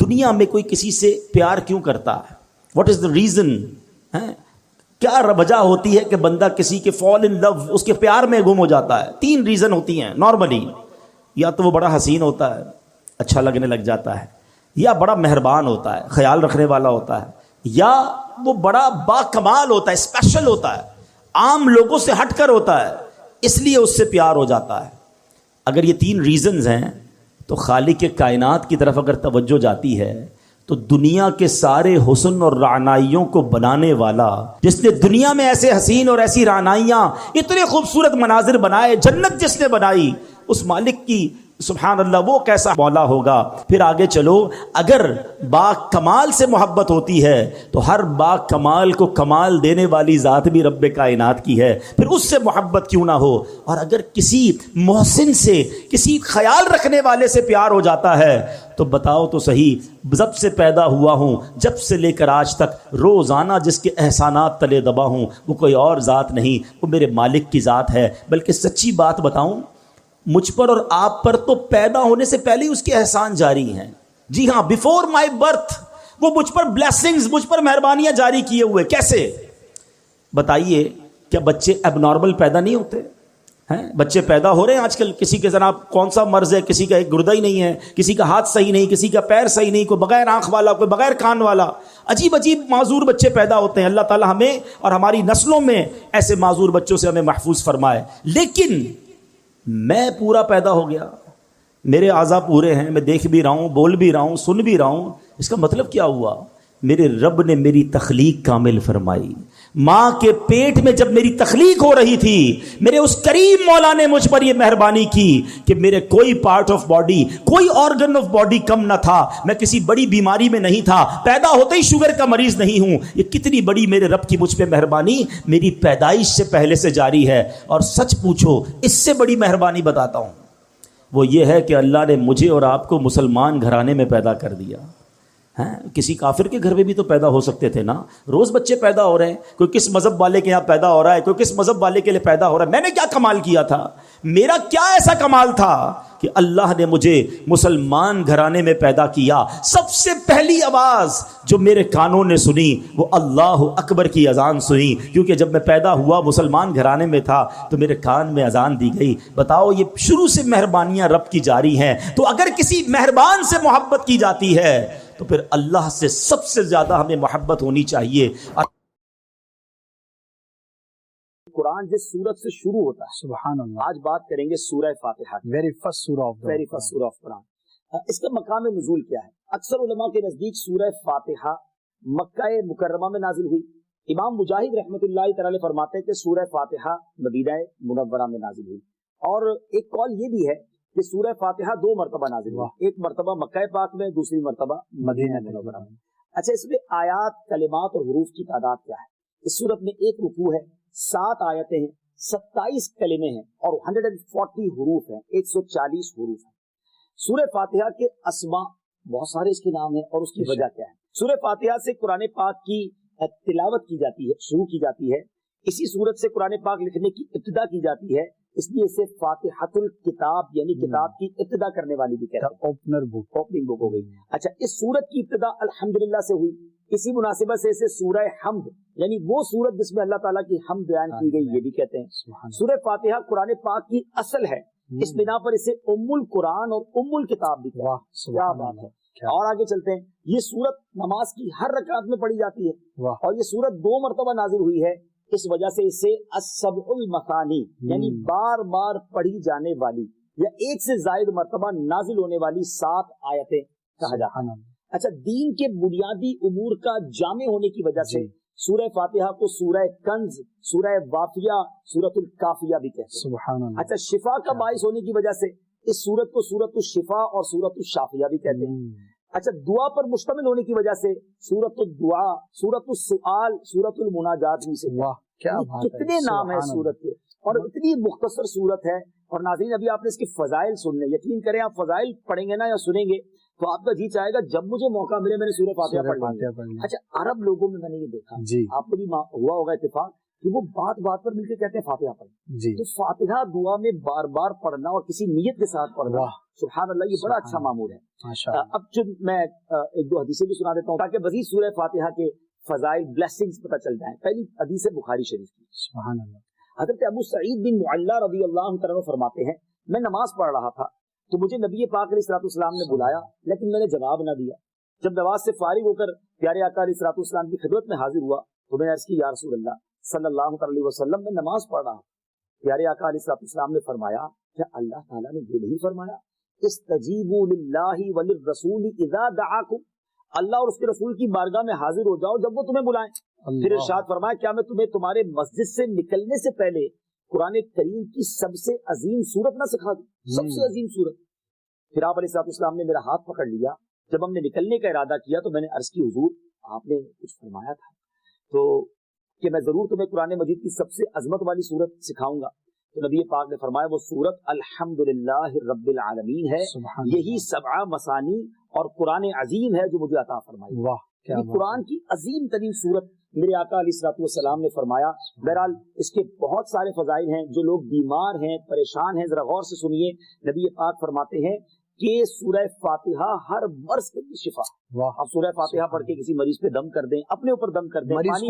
دنیا میں کوئی کسی سے پیار کیوں کرتا ہے؟ What is the reason? کیا وجہ ہوتی ہے کہ بندہ کسی کے فال ان لو، اس کے پیار میں گم ہو جاتا ہے؟ 3 ریزن ہوتی ہیں نارملی. یا تو وہ بڑا حسین ہوتا ہے، اچھا لگنے لگ جاتا ہے، یا بڑا مہربان ہوتا ہے، خیال رکھنے والا ہوتا ہے، یا وہ بڑا با کمال ہوتا ہے، اسپیشل ہوتا ہے، عام لوگوں سے ہٹ کر ہوتا ہے، اس لیے اس سے پیار ہو جاتا ہے. اگر یہ 3 ریزنز ہیں تو خالق کائنات کی طرف اگر توجہ جاتی ہے تو دنیا کے سارے حسن اور رعنائیوں کو بنانے والا، جس نے دنیا میں ایسے حسین اور ایسی رعنائیاں، اتنے خوبصورت مناظر بنائے، جنت جس نے بنائی، اس مالک کی سبحان اللہ وہ کیسا مولا ہوگا. پھر آگے چلو، اگر با کمال سے محبت ہوتی ہے تو ہر با کمال کو کمال دینے والی ذات بھی رب کائنات کی ہے، پھر اس سے محبت کیوں نہ ہو. اور اگر کسی محسن سے، کسی خیال رکھنے والے سے پیار ہو جاتا ہے تو بتاؤ تو صحیح، جب سے پیدا ہوا ہوں، جب سے لے کر آج تک روزانہ جس کے احسانات تلے دبا ہوں، وہ کوئی اور ذات نہیں، وہ میرے مالک کی ذات ہے. بلکہ سچی بات بتاؤں، مجھ پر اور آپ پر تو پیدا ہونے سے پہلے ہی اس کے احسان جاری ہیں. جی ہاں، بیفور مائی برتھ وہ مجھ پر بلیسنگز، مجھ پر مہربانیاں جاری کیے ہوئے. کیسے؟ بتائیے، کیا بچے اب نارمل پیدا نہیں ہوتے ہیں؟ بچے پیدا ہو رہے ہیں آج کل، کسی کے جناب کون سا مرض ہے، کسی کا ایک گردہ ہی نہیں ہے، کسی کا ہاتھ صحیح نہیں، کسی کا پیر صحیح نہیں، کوئی بغیر آنکھ والا، کوئی بغیر کان والا. عجیب عجیب معذور بچے پیدا ہوتے ہیں. اللہ تعالی ہمیں اور ہماری نسلوں میں ایسے معذور بچوں سے ہمیں محفوظ فرمائے. لیکن میں پورا پیدا ہو گیا، میرے اعضاء پورے ہیں، میں دیکھ بھی رہا ہوں، بول بھی رہا ہوں، سن بھی رہا ہوں. اس کا مطلب کیا ہوا؟ میرے رب نے میری تخلیق کامل فرمائی. ماں کے پیٹ میں جب میری تخلیق ہو رہی تھی، میرے اس کریم مولا نے مجھ پر یہ مہربانی کی کہ میرے کوئی پارٹ آف باڈی، کوئی آرگن آف باڈی کم نہ تھا، میں کسی بڑی بیماری میں نہیں تھا، پیدا ہوتے ہی شوگر کا مریض نہیں ہوں. یہ کتنی بڑی میرے رب کی مجھ پہ مہربانی میری پیدائش سے پہلے سے جاری ہے. اور سچ پوچھو، اس سے بڑی مہربانی بتاتا ہوں، وہ یہ ہے کہ اللہ نے مجھے اور آپ کو مسلمان گھرانے میں پیدا کر دیا. کسی کافر کے گھر میں بھی تو پیدا ہو سکتے تھے نا. روز بچے پیدا ہو رہے ہیں، کوئی کس مذہب والے کے یہاں پیدا ہو رہا ہے، کوئی کس مذہب والے کے لیے پیدا ہو رہا ہے. میں نے کیا کمال کیا تھا؟ میرا کیا ایسا کمال تھا کہ اللہ نے مجھے مسلمان گھرانے میں پیدا کیا. سب سے پہلی آواز جو میرے کانوں نے سنی وہ اللہ اکبر کی اذان سنی، کیونکہ جب میں پیدا ہوا مسلمان گھرانے میں تھا تو میرے کان میں اذان دی گئی. بتاؤ، یہ شروع سے مہربانیاں رب کی جاری ہیں. تو اگر کسی مہربان سے محبت کی جاتی ہے تو پھر اللہ سے سب سے زیادہ ہمیں محبت ہونی چاہیے. قرآن جس سورت سے شروع ہوتا ہے، سبحان اللہ، آج بات کریں گے سورہ فاتحہ، ویری فرسٹ سورہ آف قرآن. اس کا مقام نزول کیا ہے؟ اکثر علماء کے نزدیک سورہ فاتحہ مکہ مکرمہ میں نازل ہوئی. امام مجاہد رحمۃ اللہ تعالی فرماتے ہیں کہ سورہ فاتحہ مدینہ منورہ میں نازل ہوئی. اور ایک قول یہ بھی ہے کہ سورہ فاتحہ 2 مرتبہ نازل ہوئی، ایک مرتبہ مکہ پاک میں، دوسری مرتبہ مدینہ منورہ میں. اچھا، اس میں آیات، کلمات اور حروف کی تعداد کیا ہے؟ اس سورت میں 1 رکوع ہے، 7 آیتیں ہیں، 27 کلمے ہیں اور 140 حروف ہیں، 140 حروف ہیں. سورہ فاتحہ کے اسماء بہت سارے اس کے نام ہیں، اور اس کی وجہ کیا ہے؟ سورہ فاتحہ سے قرآن پاک کی تلاوت کی جاتی ہے، شروع کی جاتی ہے. اسی سورت سے قرآن پاک لکھنے کی ابتدا کی جاتی ہے، اس لیے اسے فاتحۃ الکتاب یعنی کتاب کی ابتدا کرنے والی بھی کہتے ہیں، اوپننگ بک ہو گئی. اچھا، اس سورت کی ابتدا الحمدللہ سے ہوئی. اسی مناسبت سے اسے سورہ حمد یعنی وہ سورت جس میں اللہ تعالیٰ کی حمد بیان کی گئی یہ بھی کہتے ہیں. سورہ فاتحہ قرآن پاک کی اصل ہے، اس بنا پر اسے ام القرآن اور ام الکتاب بھی کہتے ہیں. کیا بات ہے. اور آگے چلتے ہیں. یہ سورت نماز کی ہر رکعت میں پڑھی جاتی ہے، اور یہ سورت 2 مرتبہ نازل ہوئی ہے. اس وجہ سے اسے السبع المثانی یعنی بار بار پڑھی جانے والی یا 1 سے زائد مرتبہ نازل ہونے والی 7 آیتیں کہا جاتا ہے. اچھا، دین کے بنیادی امور کا جامع ہونے کی وجہ سے سورہ فاتحہ کو سورہ کنز، سورہ وافیہ، سورۃ الکافیہ بھی کہتے ہیں. سبحان اللہ. اچھا، شفا کا باعث ہونے کی وجہ سے اس سورت کو سورۃ الشفا اور سورۃ الشافیہ بھی کہتے ہیں. اچھا، دعا پر مشتمل ہونے کی وجہ سے سورۃ الدعاء، سورۃ السؤال، سورۃ المناجات بھی سے. کتنے نام ہیں سورت کے، اور اتنی مختصر سورت ہے. اور ناظرین، ابھی آپ نے اس کے فضائل سننے، یقین کریں آپ فضائل پڑھیں گے نا یا سنیں گے تو آپ کا جی چاہے گا جب مجھے موقع ملے میں نے سورہ فاتحہ پڑھ لی. اچھا، عرب لوگوں میں نے یہ دیکھا، آپ کو بھی ہوا ہوگا اتفاق، کہ وہ بات بات پر مل کے کہتے ہیں فاتحہ پڑھیں جی. تو فاتحہ دعا میں بار بار پڑھنا اور کسی نیت کے ساتھ پڑھنا سبحان اللہ یہ بڑا اچھا معمول ہے. اب جو میں ایک دو حدیثیں بھی سنا دیتا ہوں تاکہ مزید سورہ فاتحہ کے فضائل بلیسنگز پتہ چل جائیں. پہلی حدیث ہے بخاری شریف کی. سبحان اللہ. حضرت ابو سعید بن معلہ رضی اللہ عنہ فرماتے ہیں میں نماز پڑھ رہا تھا تو مجھے نبی پاک علیہ الصلوۃ والسلام نے بلایا لیکن میں نے جواب نہ دیا. جب نماز سے فارغ ہو کر پیارے آقا علیہ الصلوۃ والسلام کی خدمت میں حاضر ہوا تو میں نے عرض کی یا رسول اللہ صلی اللہ علیہ وسلم میں نماز پڑھ رہا ہوں. پیارے آقا علیہ الصلوۃ والسلام نے فرمایا کیا اللہ تعالیٰ نے یہ نہیں فرمایا استجیبوا للہ وللرسول اذا دعاکم اللہ اور اس کے رسول کی بارگاہ میں حاضر ہو جاؤ جب وہ تمہیں بلائیں. پھر ارشاد فرمایا کیا میں تمہیں تمہارے مسجد سے نکلنے سے پہلے قرآن کریم کی سب سے عظیم سورت نہ سکھا دوں, سب سے عظیم سورت. پھر آپ علیہ الصلوۃ والسلام نے میرا ہاتھ پکڑ لیا. جب ہم نے نکلنے کا ارادہ کیا تو میں نے عرض کی حضور آپ نے کچھ فرمایا تھا تو کہ میں ضرور تمہیں قرآن مجید کی سب سے عظمت والی سورت سکھاؤں گا. تو نبی پاک نے فرمایا وہ سورت الحمدللہ رب العالمین ہے, یہی 7 مثانی اور قرآن عظیم ہے جو مجھے عطا فرمائی. واہ قرآن کی عظیم ترین سورت میرے آقا علیہ الصلوۃ والسلام نے فرمایا. بہرحال اس کے بہت سارے فضائل ہیں. جو لوگ بیمار ہیں پریشان ہیں ذرا غور سے سنیے. نبی پاک فرماتے ہیں کہ سورہ فاتحہ ہر مرض کے لیے شفا. اب سورہ فاتحہ پڑھ کے کسی مریض پہ دم کر دیں, اپنے اوپر دم کر دیں, مریض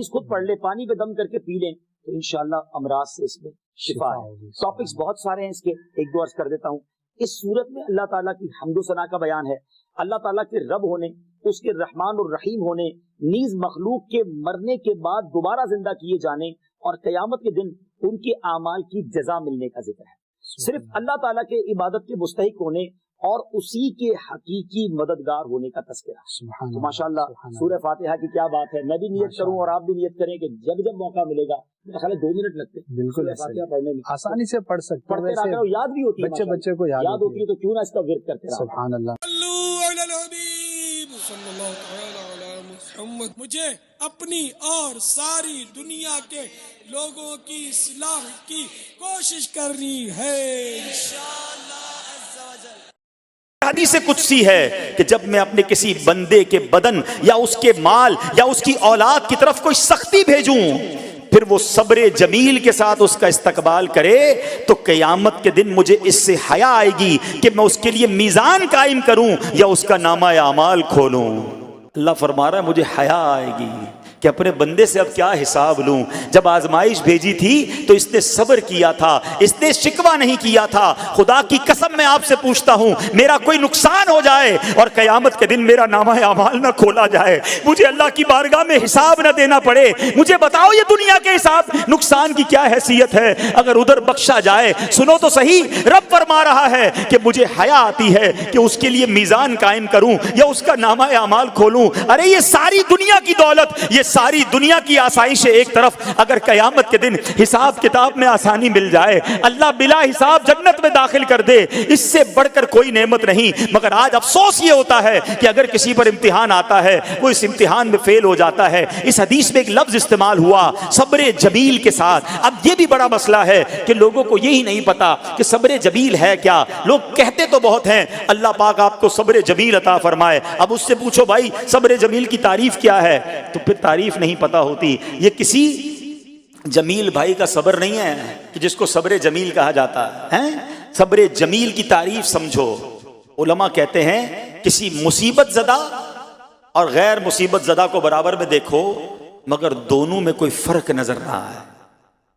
خود پڑھ لے, پانی پہ دم کر کے پی لیں تو انشاءاللہ امراض سے اس میں شفا ہے. ٹاپکس بہت سارے ہیں اس کے, ایک دو عرض کر دیتا ہوں. اس صورت میں اللہ تعالیٰ کی حمد و ثنا کا بیان ہے. اللہ تعالیٰ کے رب ہونے, اس کے رحمان الرحیم ہونے, نیز مخلوق کے مرنے کے بعد دوبارہ زندہ کیے جانے اور قیامت کے دن ان کے اعمال کی جزا ملنے کا ذکر ہے. صرف اللہ تعالیٰ کے عبادت کے مستحق ہونے اور اسی کے حقیقی مددگار ہونے کا تذکرہ. تو ماشاءاللہ سورہ فاتحہ کی کیا بات ہے. میں بھی نیت کروں اور آپ بھی نیت کریں کہ جب جب موقع ملے گا, میرا خیال ہے 2 منٹ لگتے ہیں بالکل فاتحہ پڑھنے میں, آسانی سے پڑھ سکتے پڑھتے رہا کرو, یاد بھی ہوتی ہے, بچے کو یاد ہوتی ہے تو کیوں نہ اس کا ورد کرتے رہو. سبحان اللہ. مجھے اپنی اور ساری دنیا کے لوگوں کی اصلاح کی کوشش کرنی ہے انشاءاللہ عز و جل. حدیث قدسی ہے کہ جب میں اپنے کسی بندے کے بدن یا اس کے مال یا اس کی اولاد کی طرف کوئی سختی بھیجوں پھر وہ صبر جمیل کے ساتھ اس کا استقبال کرے تو قیامت کے دن مجھے اس سے حیا آئے گی کہ میں اس کے لیے میزان قائم کروں یا اس کا نامہ اعمال کھولوں. اللہ فرما رہا ہے مجھے حیا آئے گی کہ اپنے بندے سے اب کیا حساب لوں. جب آزمائش بھیجی تھی تو اس نے صبر کیا تھا, اس نے شکوہ نہیں کیا تھا. خدا کی قسم میں آپ سے پوچھتا ہوں میرا کوئی نقصان ہو جائے اور قیامت کے دن میرا نامہ اعمال نہ کھولا جائے, مجھے اللہ کی بارگاہ میں حساب نہ دینا پڑے, مجھے بتاؤ یہ دنیا کے حساب نقصان کی کیا حیثیت ہے اگر ادھر بخشا جائے. سنو تو صحیح, رب فرما رہا ہے کہ مجھے حیا آتی ہے کہ اس کے لیے میزان قائم کروں یا اس کا نامہ اعمال کھولوں. ارے یہ ساری دنیا کی دولت, یہ ساری دنیا کی آسائش ایک طرف, اگر قیامت کے دن حساب کتاب میں آسانی مل جائے, اللہ بلا حساب جنت میں داخل کر دے, اس سے بڑھ کر کوئی نعمت نہیں. مگر آج افسوس یہ ہوتا ہے کہ اگر کسی پر امتحان آتا ہے وہ اس امتحان میں فیل ہو جاتا ہے. اس حدیث میں ایک لفظ استعمال ہوا صبر جمیل کے ساتھ. اب یہ بھی بڑا مسئلہ ہے کہ لوگوں کو یہی نہیں پتا کہ صبر جمیل ہے کیا. لوگ کہتے تو بہت ہیں اللہ پاک آپ کو صبر جمیل عطا فرمائے. اب اس سے پوچھو بھائی صبر جمیل کی تعریف کیا ہے تو پھر تعریف نہیں پتا ہوتی. یہ کسی جمیل بھائی کا صبر نہیں ہے کہ جس کو صبر جمیل کہا جاتا ہے. صبر جمیل کی تعریف سمجھو. علماء کہتے ہیں کسی مصیبت زدہ اور غیر مصیبت زدہ کو برابر میں دیکھو مگر دونوں میں کوئی فرق نظر نہ آئے.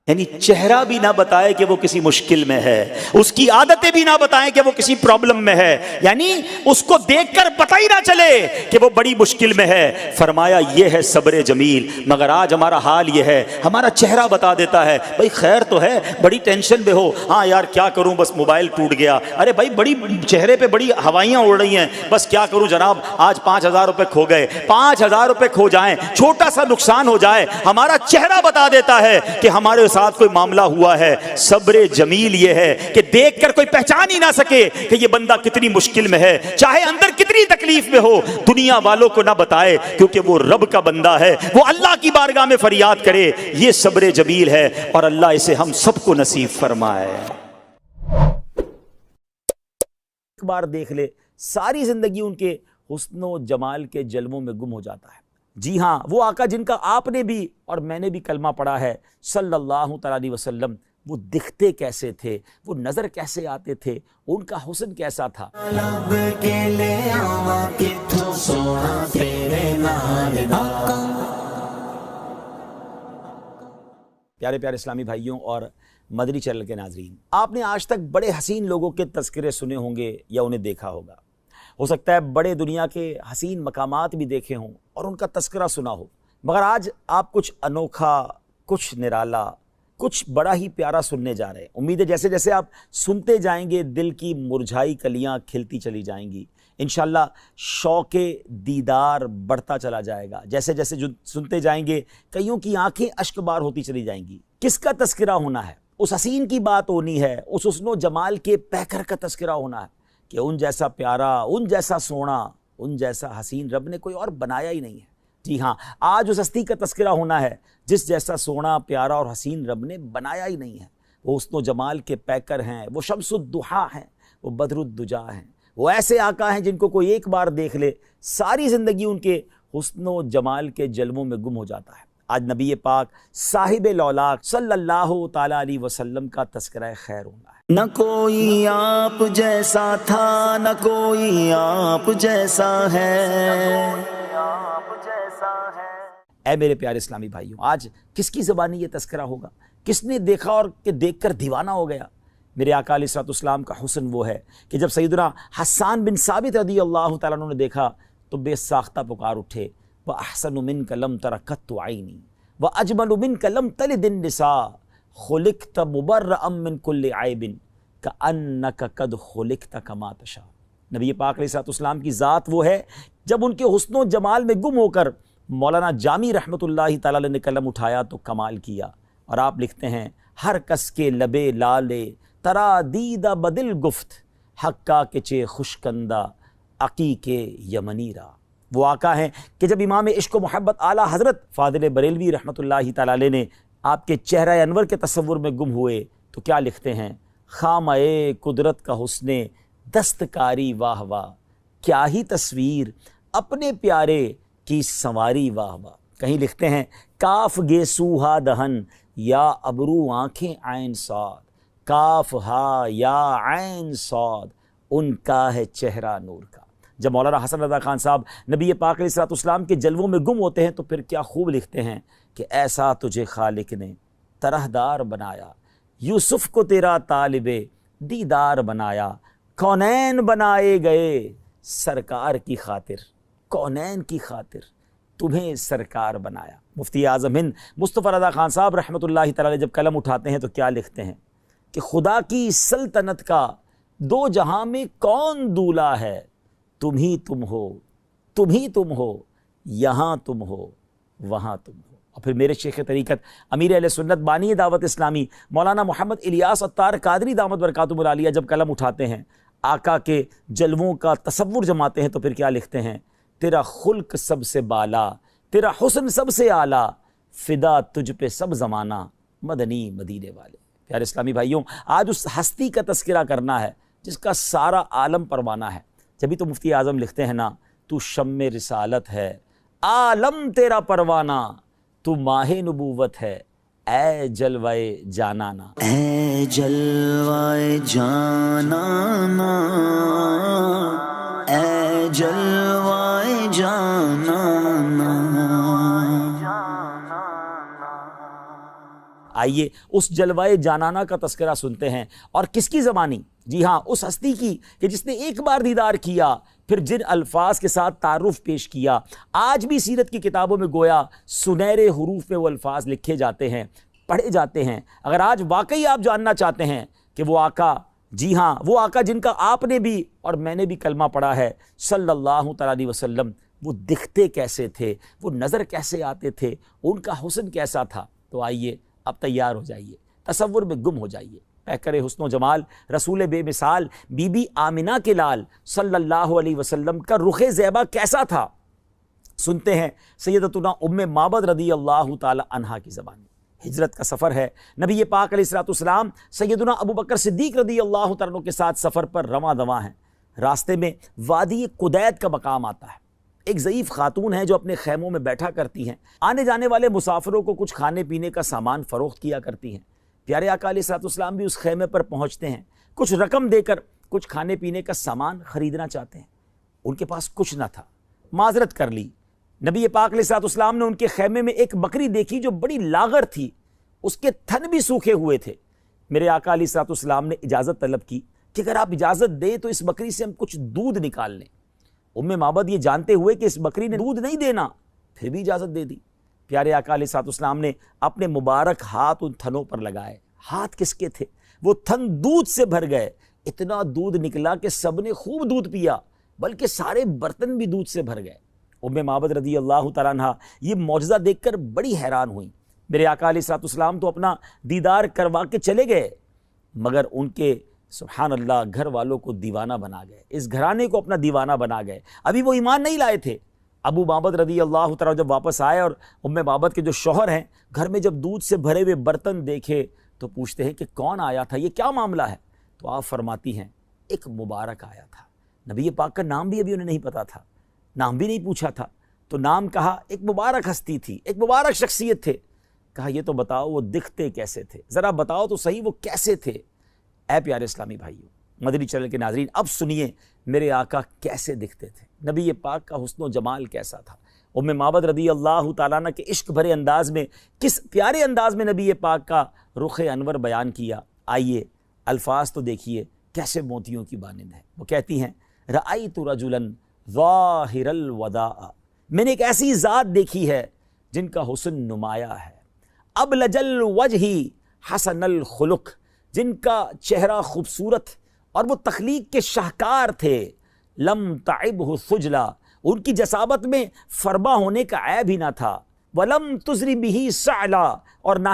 یعنی چہرہ بھی نہ بتائے کہ وہ کسی مشکل میں ہے, اس کی عادتیں بھی نہ بتائیں کہ وہ کسی پرابلم میں ہے, یعنی اس کو دیکھ کر پتہ ہی نہ چلے کہ وہ بڑی مشکل میں ہے. فرمایا یہ ہے صبر جمیل. مگر آج ہمارا حال یہ ہے, ہمارا چہرہ بتا دیتا ہے بھائی خیر تو ہے, بڑی ٹینشن میں ہو, ہاں یار کیا کروں بس موبائل ٹوٹ گیا, ارے بھائی بڑی چہرے پہ بڑی ہوائیاں اڑ رہی ہیں, بس کیا کروں جناب آج 5000 روپے کھو گئے. 5000 روپے کھو جائیں, چھوٹا سا نقصان ہو جائے, ہمارا چہرہ بتا دیتا ہے کہ ہمارے ساتھ کوئی معاملہ ہوا ہے. صبر جمیل یہ ہے کہ دیکھ کر کوئی پہچان ہی نہ سکے کہ یہ بندہ کتنی مشکل میں ہے, چاہے اندر کتنی تکلیف میں ہو, دنیا والوں کو نہ بتائے کیونکہ وہ رب کا بندہ ہے, وہ اللہ کی بارگاہ میں فریاد کرے. یہ صبر جمیل ہے اور اللہ اسے ہم سب کو نصیب فرمائے. ایک بار دیکھ لے ساری زندگی ان کے حسن و جمال کے جلووں میں گم ہو جاتا ہے. جی ہاں وہ آقا جن کا آپ نے بھی اور میں نے بھی کلمہ پڑھا ہے صلی اللہ تعالیٰ علیہ وسلم، وہ دکھتے کیسے تھے، وہ نظر کیسے آتے تھے، ان کا حسن کیسا تھا۔ پیارے پیارے اسلامی بھائیوں اور مدنی چینل کے ناظرین، آپ نے آج تک بڑے حسین لوگوں کے تذکرے سنے ہوں گے یا انہیں دیکھا ہوگا، ہو سکتا ہے بڑے دنیا کے حسین مقامات بھی دیکھے ہوں اور ان کا تذکرہ سنا ہو، مگر آج آپ کچھ انوکھا، کچھ نرالا، کچھ بڑا ہی پیارا سننے جا رہے ہیں۔ امید ہے جیسے جیسے آپ سنتے جائیں گے دل کی مرجھائی کلیاں کھلتی چلی جائیں گی، انشاءاللہ شوق دیدار بڑھتا چلا جائے گا۔ جیسے جیسے جو سنتے جائیں گے کئیوں کی آنکھیں اشک بار ہوتی چلی جائیں گی۔ کس کا تذکرہ ہونا ہے؟ اس حسین کی بات ہونی ہے، اس حسن و جمال کے پیکر کا تذکرہ ہونا ہے کہ ان جیسا پیارا، ان جیسا سونا، ان جیسا حسین رب نے کوئی اور بنایا ہی نہیں ہے۔ جی ہاں، آج اس ہستی کا تذکرہ ہونا ہے جس جیسا سونا، پیارا اور حسین رب نے بنایا ہی نہیں ہے۔ وہ حسن و جمال کے پیکر ہیں، وہ شمس الضحیٰ ہیں، وہ بدر الدجا ہیں، وہ ایسے آقا ہیں جن کو کوئی ایک بار دیکھ لے ساری زندگی ان کے حسن و جمال کے جلووں میں گم ہو جاتا ہے۔ آج نبی پاک صاحب لولاک صلی اللہ تعالیٰ علیہ وسلم کا تذکرہ خیر ہونا ہے۔ نہ کوئی آپ جیسا تھا، نہ کوئی آپ جیسا ہے۔ اے میرے پیارے اسلامی بھائیوں، آج کس کی زبانی یہ تذکرہ ہوگا؟ کس نے دیکھا اور کہ دیکھ کر دیوانہ ہو گیا؟ میرے آقا علیہ الصلوۃ والسلام کا حسن وہ ہے کہ جب سیدنا حسان بن ثابت رضی اللہ تعالیٰ عنہ نے دیکھا تو بے ساختہ پکار اٹھے، وَأَحْسَنُ مِنْكَ لَمْ تَرَ قَطُّ عَيْنِي وَأَجْمَلُ مِنْكَ لَمْ تَلِدِ النِّسَاءُ خُلِقْتَ مُبَرَّأً مِنْ كُلِّ عَيْبٍ كَأَنَّكَ قَدْ خُلِقْتَ كَمَا تَشَاءُ۔ نبی پاک علیہ الصلوۃ والسلام کی ذات وہ ہے جب ان کے حسن و جمال میں گم ہو کر مولانا جامی رحمۃ اللہ تعالیٰ نے قلم اٹھایا تو کمال کیا، اور آپ لکھتے ہیں ہر کس کے لبے لالے ترا دیدہ بدل گفت، حقا کے چے خوشکندہ عقیق یمنی را۔ وہ آقا ہیں کہ جب امام عشق و محبت اعلیٰ حضرت فاضل بریلوی رحمۃ اللہ تعالیٰ علیہ نے آپ کے چہرہ انور کے تصور میں گم ہوئے تو کیا لکھتے ہیں؟ خامہ قدرت کا حسن دستکاری واہ واہ، کیا ہی تصویر اپنے پیارے کی سنواری واہ واہ۔ کہیں لکھتے ہیں کاف گے سوہا دہن یا ابرو آنکھیں عین صاد، کاف ہا یا عین صاد، ان کا ہے چہرہ نور کا۔ جب مولانا حسن رضا خان صاحب نبی پاک علیہ الصلوۃ والسلام کے جلووں میں گم ہوتے ہیں تو پھر کیا خوب لکھتے ہیں کہ ایسا تجھے خالق نے طرح دار بنایا، یوسف کو تیرا طالب دیدار بنایا، کونین بنائے گئے سرکار کی خاطر، کونین کی خاطر تمہیں سرکار بنایا۔ مفتی اعظم ہند مصطفیٰ رضا خان صاحب رحمۃ اللہ تعالیٰ جب قلم اٹھاتے ہیں تو کیا لکھتے ہیں کہ خدا کی سلطنت کا دو جہاں میں کون دولا ہے، تم ہی تم ہو، تم ہی تم ہو، یہاں تم ہو، وہاں تم ہو۔ اور پھر میرے شیخ طریقت امیر اہل سنت بانی دعوت اسلامی مولانا محمد الیاس عطار قادری دامت برکاتہم العالیہ جب قلم اٹھاتے ہیں آقا کے جلووں کا تصور جماتے ہیں تو پھر کیا لکھتے ہیں؟ تیرا خلق سب سے بالا، تیرا حسن سب سے اعلیٰ، فدا تجھ پہ سب زمانہ مدنی مدینے والے۔ پیارے اسلامی بھائیوں، آج اس ہستی کا تذکرہ کرنا ہے جس کا سارا عالم پروانہ ہے۔ جبھی تو مفتی اعظم لکھتے ہیں نا، تو شم رسالت ہے عالم تیرا پروانہ، تو ماہ نبوت ہے اے جلوائے جانانا، اے جلوائے جانانا، اے جلوائے جانانا۔ آئیے اس جلوائے جانانا کا تذکرہ سنتے ہیں، اور کس کی زبانی؟ جی ہاں، اس ہستی کی کہ جس نے ایک بار دیدار کیا، پھر جن الفاظ کے ساتھ تعارف پیش کیا۔ آج بھی سیرت کی کتابوں میں گویا سنہرے حروف میں وہ الفاظ لکھے جاتے ہیں، پڑھے جاتے ہیں۔ اگر آج واقعی آپ جاننا چاہتے ہیں کہ وہ آقا، جی ہاں وہ آقا جن کا آپ نے بھی اور میں نے بھی کلمہ پڑھا ہے صلی اللہ تعالیٰ علیہ وسلم، وہ دکھتے کیسے تھے، وہ نظر کیسے آتے تھے، ان کا حسن کیسا تھا، تو آئیے اب تیار ہو جائیے، تصور میں گم ہو جائیے۔ پیکر حسن و جمال رسول بے مثال بی بی آمنہ کے لال صلی اللہ علیہ وسلم کا رخ زیبا کیسا تھا، سنتے ہیں سیدتنا ام معبد رضی اللہ تعالی عنہا کی زبان میں۔ ہجرت کا سفر ہے، نبی پاک علیہ الصلوۃ والسلام سیدنا ابو بکر صدیق رضی اللہ تعالیٰ عنہ کے ساتھ سفر پر رواں دواں ہیں۔ راستے میں وادی قدید کا مقام آتا ہے، ایک ضعیف خاتون ہیں جو اپنے خیموں میں بیٹھا کرتی ہیں، آنے جانے والے مسافروں کو کچھ کھانے پینے کا سامان فروخت کیا کرتی ہیں۔ پیارے آقا علیہ الصلوۃ والسلام بھی اس خیمے پر پہنچتے ہیں، کچھ رقم دے کر کچھ کھانے پینے کا سامان خریدنا چاہتے ہیں۔ ان کے پاس کچھ نہ تھا، معذرت کر لی۔ نبی پاک علیہ الصلوۃ والسلام نے ان کے خیمے میں ایک بکری دیکھی جو بڑی لاغر تھی، اس کے تھن بھی سوکھے ہوئے تھے۔ میرے آقا علیہ الصلوۃ والسلام نے اجازت طلب کی کہ اگر آپ اجازت دیں تو اس بکری سے ہم کچھ دودھ نکال لیں۔ معبد یہ جانتے ہوئے کہ اس بکری نے دودھ نہیں دینا، پھر بھی اجازت دے دی۔ پیارے آقا علیہ الصلوۃ والسلام نے اپنے مبارک ہاتھ ان تھنوں پر لگائے۔ ہاتھ کس کے تھے؟ وہ تھن دودھ سے بھر گئے، اتنا دودھ نکلا کہ سب نے خوب دودھ پیا، بلکہ سارے برتن بھی دودھ سے بھر گئے۔ معبد رضی اللہ تعالیٰ عنہ یہ معجزہ دیکھ کر بڑی حیران ہوئی۔ میرے آقا علیہ الصلوۃ والسلام تو اپنا دیدار کروا کے چلے گئے، مگر ان کے سبحان اللہ گھر والوں کو دیوانہ بنا گئے، اس گھرانے کو اپنا دیوانہ بنا گئے۔ ابھی وہ ایمان نہیں لائے تھے۔ ابو معبد رضی اللہ تعالیٰ جب واپس آئے اور معبد کے جو شوہر ہیں گھر میں جب دودھ سے بھرے ہوئے برتن دیکھے تو پوچھتے ہیں کہ کون آیا تھا، یہ کیا معاملہ ہے؟ تو آپ فرماتی ہیں ایک مبارک آیا تھا۔ نبی پاک کا نام بھی ابھی انہیں نہیں پتا تھا، نام بھی نہیں پوچھا تھا، تو نام کہا، ایک مبارک ہستی تھی، ایک مبارک شخصیت تھے۔ کہا یہ تو بتاؤ وہ دکھتے کیسے تھے، ذرا بتاؤ تو صحیح وہ کیسے تھے۔ اے پیارے اسلامی بھائیوں، مدنی چینل کے ناظرین، اب سنیے میرے آقا کیسے دکھتے تھے، نبی پاک کا حسن و جمال کیسا تھا۔ معبد رضی اللہ تعالیٰ عنہ کے عشق بھرے انداز میں، کس پیارے انداز میں نبی پاک کا رخ انور بیان کیا۔ آئیے الفاظ تو دیکھیے کیسے موتیوں کی مانند ہے۔ وہ کہتی ہیں رأیت رجلا ظاہر الوداع، میں نے ایک ایسی ذات دیکھی ہے جن کا حسن نمایاں ہے، ابلج الوجہ حسن الخلق، جن کا چہرہ خوبصورت اور وہ تخلیق کے شاہکار تھے، لم تعبہ سجلا، ان کی جسابت میں فربا ہونے کا عیب ہی نہ تھا، ولم تزری بہ سعلا، اور نہ